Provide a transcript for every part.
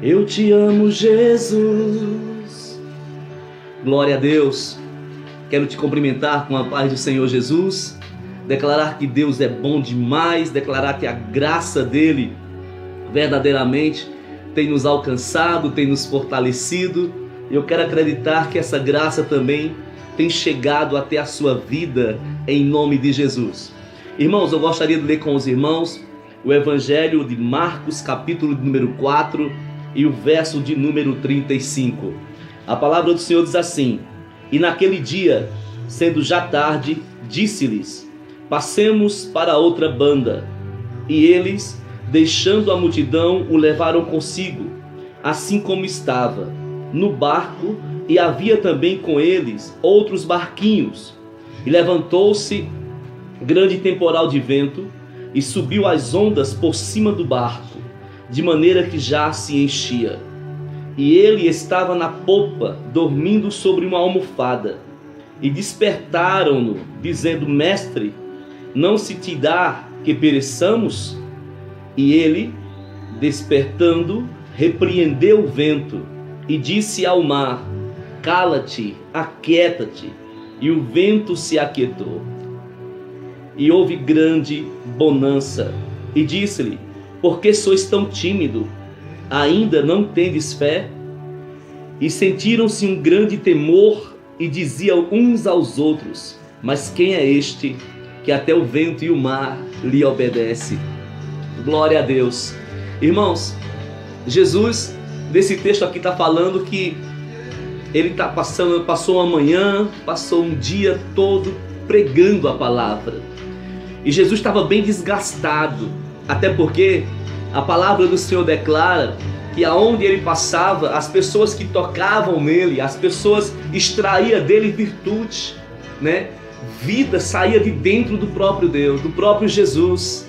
Eu te amo, Jesus. Glória a Deus. Quero te cumprimentar com a paz do Senhor Jesus, declarar que Deus é bom demais, declarar que a graça dele verdadeiramente tem nos alcançado, tem nos fortalecido. Eu quero acreditar que essa graça também tem chegado até a sua vida, em nome de Jesus. Irmãos, eu gostaria de ler com os irmãos o Evangelho de Marcos, capítulo de número 4 e o verso de número 35. A palavra do Senhor diz assim: E naquele dia, sendo já tarde, disse-lhes: Passemos para outra banda. E eles, deixando a multidão, o levaram consigo, assim como estava, no barco, e havia também com eles outros barquinhos. E levantou-se grande temporal de vento, e subiu as ondas por cima do barco, de maneira que já se enchia. E ele estava na popa, dormindo sobre uma almofada. E despertaram-no, dizendo: Mestre, não se te dá que pereçamos? E ele, despertando, repreendeu o vento e disse ao mar: Cala-te, aquieta-te. E o vento se aquietou. E houve grande bonança. E disse-lhe: Por que sois tão tímido? Ainda não tendes fé? E sentiram-se um grande temor e diziam uns aos outros: Mas quem é este que até o vento e o mar lhe obedece? Glória a Deus. Irmãos, Jesus, nesse texto aqui, está falando que ele passou uma manhã, passou um dia todo pregando a palavra. E Jesus estava bem desgastado, até porque a palavra do Senhor declara que aonde ele passava, as pessoas que tocavam nele, as pessoas extraíam dele virtude, né? Vida saía de dentro do próprio Deus, do próprio Jesus.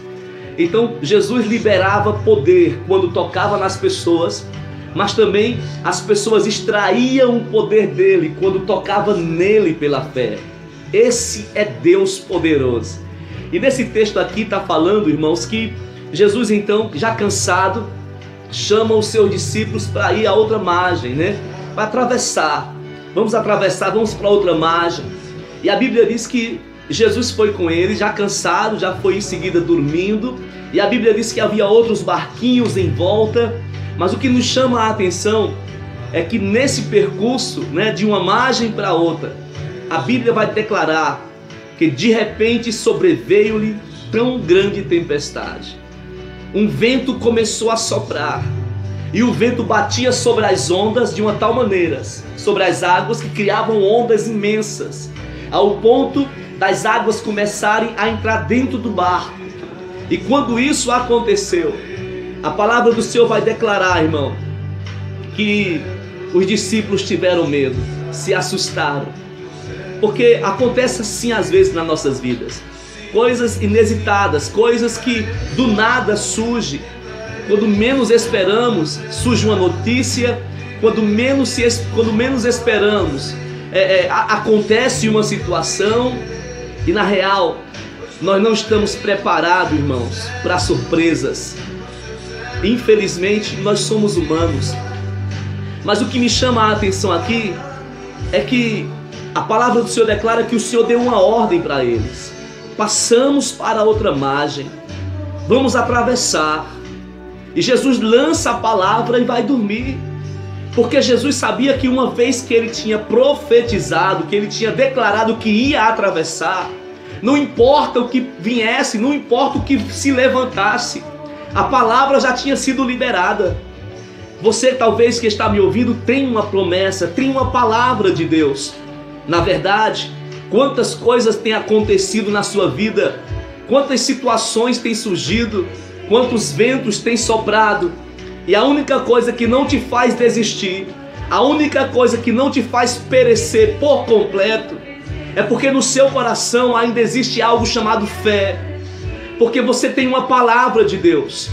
Então Jesus liberava poder quando tocava nas pessoas, mas também as pessoas extraíam o poder dele quando tocava nele pela fé. Esse é Deus poderoso. E nesse texto aqui está falando, irmãos, que Jesus então, já cansado, chama os seus discípulos para ir a outra margem, né? Para atravessar. Vamos atravessar, vamos para outra margem. E a Bíblia diz que Jesus foi com eles, já cansado, já foi em seguida dormindo. E a Bíblia diz que havia outros barquinhos em volta. Mas o que nos chama a atenção é que nesse percurso, né, de uma margem para outra, a Bíblia vai declarar que de repente sobreveio-lhe tão grande tempestade. Um vento começou a soprar, e o vento batia sobre as ondas de uma tal maneira, sobre as águas, que criavam ondas imensas, ao ponto das águas começarem a entrar dentro do barco. E quando isso aconteceu, a palavra do Senhor vai declarar, irmão, que os discípulos tiveram medo, se assustaram. Porque acontece assim às vezes nas nossas vidas. Coisas inusitadas, coisas que do nada surgem. Quando menos esperamos, surge uma notícia. Quando menos esperamos, acontece uma situação. E na real, nós não estamos preparados, irmãos, para surpresas. Infelizmente, nós somos humanos. Mas o que me chama a atenção aqui é que a palavra do Senhor declara que o Senhor deu uma ordem para eles: passamos para outra margem, vamos atravessar. E Jesus lança a palavra e vai dormir, porque Jesus sabia que uma vez que ele tinha profetizado, que ele tinha declarado que ia atravessar, não importa o que viesse, não importa o que se levantasse, a palavra já tinha sido liberada. Você talvez que está me ouvindo tem uma promessa, tem uma palavra de Deus. Na verdade, quantas coisas têm acontecido na sua vida, quantas situações têm surgido, quantos ventos têm soprado, e a única coisa que não te faz desistir, a única coisa que não te faz perecer por completo, é porque no seu coração ainda existe algo chamado fé, porque você tem uma palavra de Deus.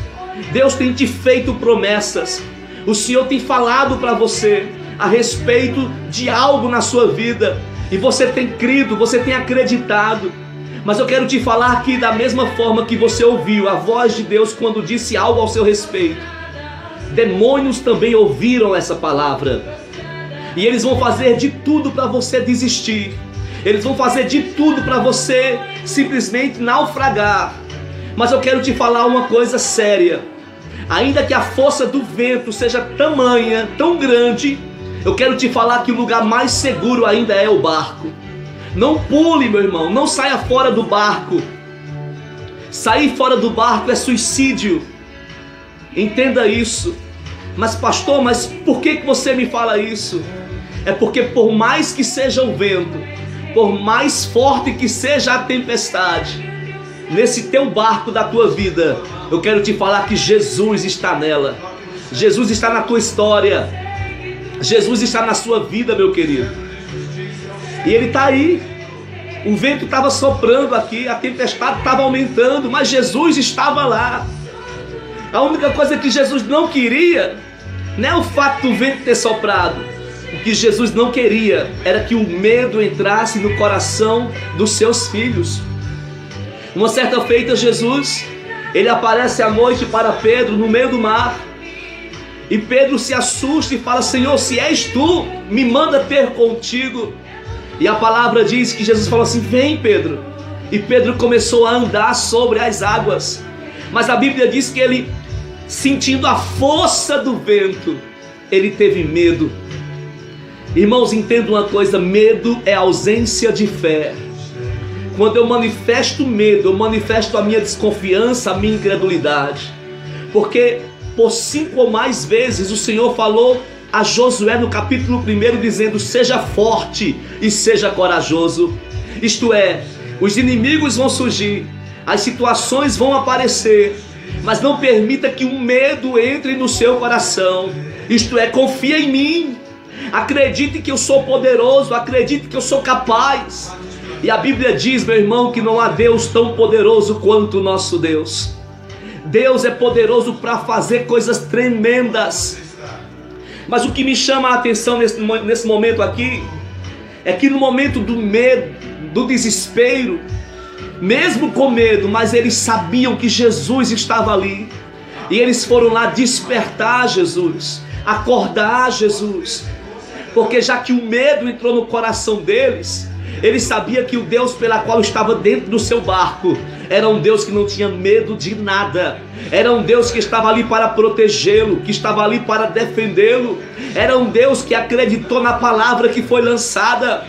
Deus tem te feito promessas, o Senhor tem falado para você a respeito de algo na sua vida, e você tem crido, você tem acreditado. Mas eu quero te falar que da mesma forma que você ouviu a voz de Deus quando disse algo ao seu respeito, demônios também ouviram essa palavra. E eles vão fazer de tudo para você desistir. Eles vão fazer de tudo para você simplesmente naufragar. Mas eu quero te falar uma coisa séria. Ainda que a força do vento seja tamanha, tão grande, eu quero te falar que o lugar mais seguro ainda é o barco. Não pule, meu irmão, não saia fora do barco. Sair fora do barco é suicídio. Entenda isso. Mas pastor, mas por que você me fala isso? É porque por mais que seja o vento, por mais forte que seja a tempestade, nesse teu barco da tua vida, eu quero te falar que Jesus está nela. Jesus está na tua história. Jesus está na sua vida, meu querido. E Ele está aí. O vento estava soprando aqui, a tempestade estava aumentando, mas Jesus estava lá. A única coisa que Jesus não queria não é o fato do vento ter soprado. O que Jesus não queria era que o medo entrasse no coração dos seus filhos. Uma certa feita, Jesus, Ele aparece à noite para Pedro no meio do mar. E Pedro se assusta e fala: Senhor, se és tu, me manda ter contigo. E a palavra diz que Jesus falou assim: vem, Pedro. E Pedro começou a andar sobre as águas. Mas a Bíblia diz que ele, sentindo a força do vento, ele teve medo. Irmãos, entenda uma coisa: medo é ausência de fé. Quando eu manifesto medo, eu manifesto a minha desconfiança, a minha incredulidade. Porque por 5 ou mais vezes o Senhor falou a Josué no capítulo 1, dizendo: seja forte e seja corajoso. Isto é, os inimigos vão surgir, as situações vão aparecer, mas não permita que o medo entre no seu coração. Isto é, confia em mim, acredite que eu sou poderoso, acredite que eu sou capaz. E a Bíblia diz, meu irmão, que não há Deus tão poderoso quanto o nosso Deus. Deus é poderoso para fazer coisas tremendas. Mas o que me chama a atenção nesse momento aqui é que no momento do medo, do desespero, mesmo com medo, mas eles sabiam que Jesus estava ali. E eles foram lá despertar Jesus, acordar Jesus. Porque já que o medo entrou no coração deles, eles sabiam que o Deus pela qual estava dentro do seu barco era um Deus que não tinha medo de nada. Era um Deus que estava ali para protegê-lo, que estava ali para defendê-lo. Era um Deus que acreditou na palavra que foi lançada.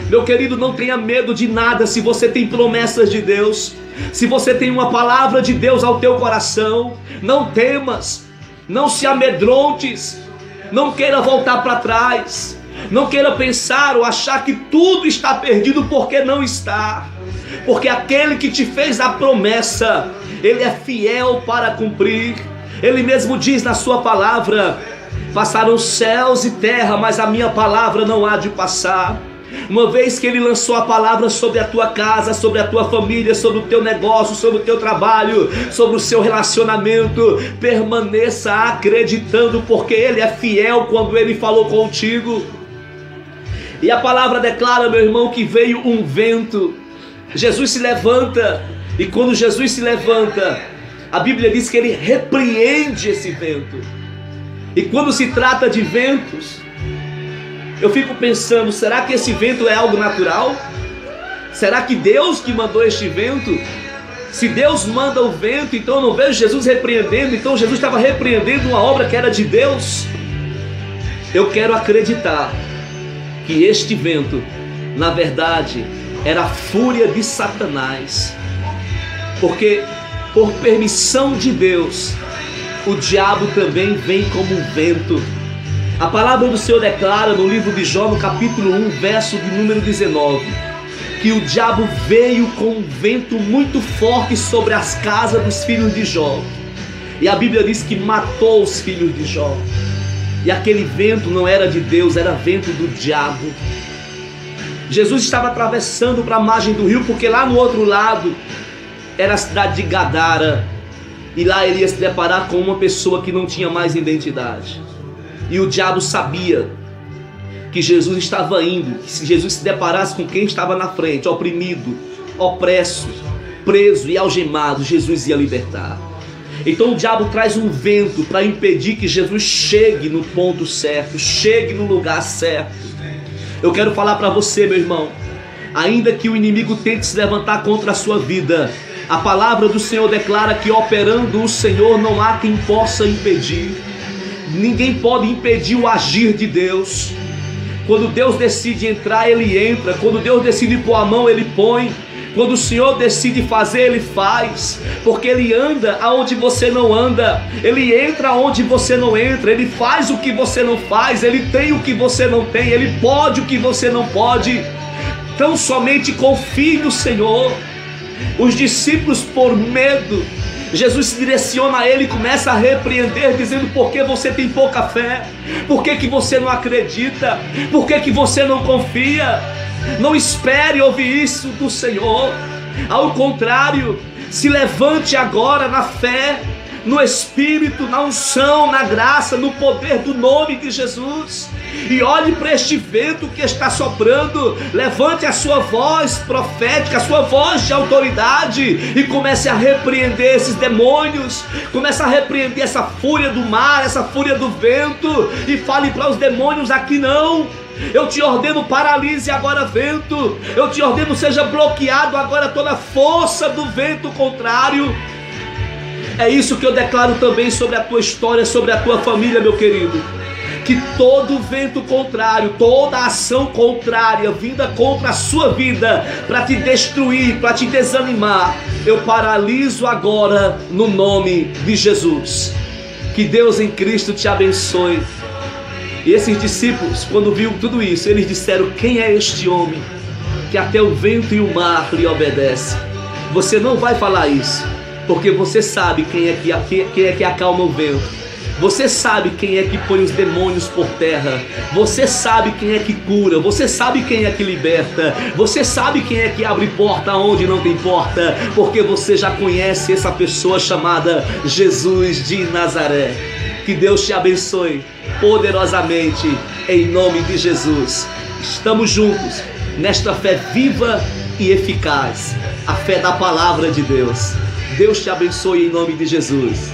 Meu querido, não tenha medo de nada se você tem promessas de Deus. Se você tem uma palavra de Deus ao teu coração, não temas, não se amedrontes, não queira voltar para trás. Não queira pensar ou achar que tudo está perdido, porque não está. Porque aquele que te fez a promessa, Ele é fiel para cumprir. Ele mesmo diz na sua palavra: passarão céus e terra, mas a minha palavra não há de passar. Uma vez que Ele lançou a palavra sobre a tua casa, sobre a tua família, sobre o teu negócio, sobre o teu trabalho, sobre o seu relacionamento, permaneça acreditando, porque Ele é fiel quando Ele falou contigo. E a palavra declara, meu irmão, que veio um vento. Jesus se levanta, e quando Jesus se levanta, a Bíblia diz que Ele repreende esse vento. E quando se trata de ventos, eu fico pensando, será que esse vento é algo natural? Será que Deus que mandou este vento? Se Deus manda o vento, então eu não vejo Jesus repreendendo. Então Jesus estava repreendendo uma obra que era de Deus. Eu quero acreditar que este vento, na verdade, era a fúria de Satanás. Porque por permissão de Deus, o diabo também vem como um vento. A palavra do Senhor declara no livro de Jó, no capítulo 1, verso de número 19, que o diabo veio com um vento muito forte sobre as casas dos filhos de Jó. E a Bíblia diz que matou os filhos de Jó. E aquele vento não era de Deus, era vento do diabo. Jesus estava atravessando para a margem do rio, porque lá no outro lado era a cidade de Gadara. E lá ele ia se deparar com uma pessoa que não tinha mais identidade. E o diabo sabia que Jesus estava indo, que se Jesus se deparasse com quem estava na frente, oprimido, opresso, preso e algemado, Jesus ia libertar. Então o diabo traz um vento para impedir que Jesus chegue no ponto certo, chegue no lugar certo. Eu quero falar para você, meu irmão, ainda que o inimigo tente se levantar contra a sua vida, a palavra do Senhor declara que operando o Senhor não há quem possa impedir. Ninguém pode impedir o agir de Deus. Quando Deus decide entrar, Ele entra. Quando Deus decide pôr a mão, Ele põe. Quando o Senhor decide fazer, Ele faz. Porque Ele anda aonde você não anda. Ele entra aonde você não entra. Ele faz o que você não faz. Ele tem o que você não tem. Ele pode o que você não pode. Então somente confie no Senhor. Os discípulos, por medo, Jesus se direciona a ele e começa a repreender, dizendo: por que você tem pouca fé? Por que você não acredita? Por que você não confia? Não espere ouvir isso do Senhor. Ao contrário, se levante agora na fé, no Espírito, na unção, na graça, no poder do nome de Jesus. E olhe para este vento que está soprando. Levante a sua voz profética, a sua voz de autoridade, e comece a repreender esses demônios. Comece a repreender essa fúria do mar, essa fúria do vento, e fale para os demônios: aqui não. Eu te ordeno, paralise agora vento. Eu te ordeno, seja bloqueado agora toda a força do vento contrário. É isso que eu declaro também sobre a tua história, sobre a tua família, meu querido. Que todo vento contrário, toda ação contrária vinda contra a sua vida, para te destruir, para te desanimar, eu paraliso agora no nome de Jesus. Que Deus em Cristo te abençoe. E esses discípulos, quando viram tudo isso, eles disseram: quem é este homem que até o vento e o mar lhe obedecem? Você não vai falar isso, porque você sabe quem é que acalma o vento. Você sabe quem é que põe os demônios por terra. Você sabe quem é que cura. Você sabe quem é que liberta. Você sabe quem é que abre porta onde não tem porta, porque você já conhece essa pessoa chamada Jesus de Nazaré. Que Deus te abençoe poderosamente, em nome de Jesus. Estamos juntos nesta fé viva e eficaz, a fé da palavra de Deus. Deus te abençoe em nome de Jesus.